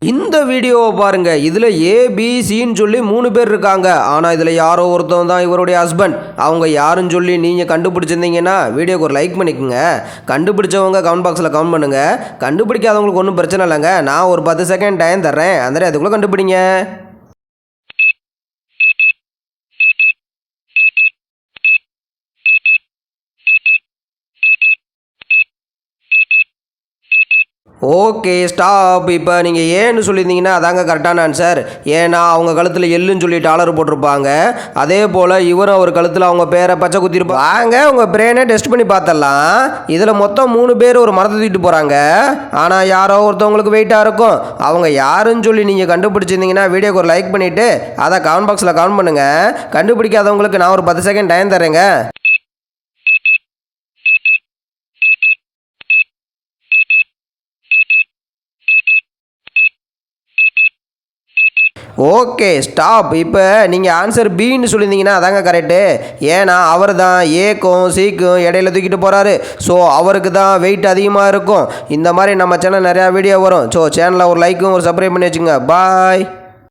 இந்த வீடியோவை பாருங்க. இதில் ஏபிசின்னு சொல்லி 3 பேர் இருக்காங்க. ஆனால் இதில் யாரோ ஒருத்தவங்க தான் இவருடைய ஹஸ்பண்ட். அவங்க யாருன்னு சொல்லி நீங்கள் கண்டுபிடிச்சிருந்தீங்கன்னா வீடியோக்கு ஒரு லைக் பண்ணிக்கோங்க. கண்டுபிடிச்சவங்க கமெண்ட் பாக்ஸில் கமெண்ட் பண்ணுங்கள். கண்டுபிடிக்காதவங்களுக்கு ஒன்றும் பிரச்சனை இல்லைங்க. நான் ஒரு 10 செகண்ட் டைம் தர்றேன். அந்த அதுக்குள்ளே கண்டுபிடிங்க. Okay stop. இப்போ நீங்கள் ஏன்னு சொல்லியிருந்தீங்கன்னா அதாங்க கரெக்டான ஆன்சர். ஏன்னா அவங்க கழுத்தில் எள்ளுன்னு சொல்லி டாலர் போட்டிருப்பாங்க. அதே போல் இவரும் அவர் கழுத்தில் அவங்க பேரை பச்சை குத்திருப்பாங்க. வாங்க உங்கள் பிரெயினை டெஸ்ட் பண்ணி பார்த்தரலாம். இதில் மொத்தம் 3 பேர் ஒரு மரத்தை தூக்கிட்டு போகிறாங்க. ஆனால் யாரோ ஒருத்தவங்களுக்கு வெயிட்டாக இருக்கும். அவங்க யாருன்னு சொல்லி நீங்கள் கண்டுபிடிச்சிருந்தீங்கன்னா வீடியோக்கு ஒரு லைக் பண்ணிவிட்டு அதை கமெண்ட் பாக்ஸில் கமெண்ட் பண்ணுங்கள். கண்டுபிடிக்காதவங்களுக்கு நான் ஒரு 10 செகண்ட் டைம் தரேங்க. Okay stop. இப்போ நீங்கள் ஆன்சர் பின்னு சொல்லியிருந்தீங்கன்னா அதாங்க கரெக்டு. ஏன்னா அவர் தான் ஏக்கும் சிக்கும் இடையில தூக்கிட்டு போகிறாரு. ஸோ அவருக்கு தான் வெயிட் அதிகமாக இருக்கும். இந்த மாதிரி நம்ம சேனல் நிறையா வீடியோ வரும். ஸோ சேனலில் ஒரு லைக்கும் ஒரு சப்ஸ்கிரைப் பண்ணி வச்சுங்க. பாய்.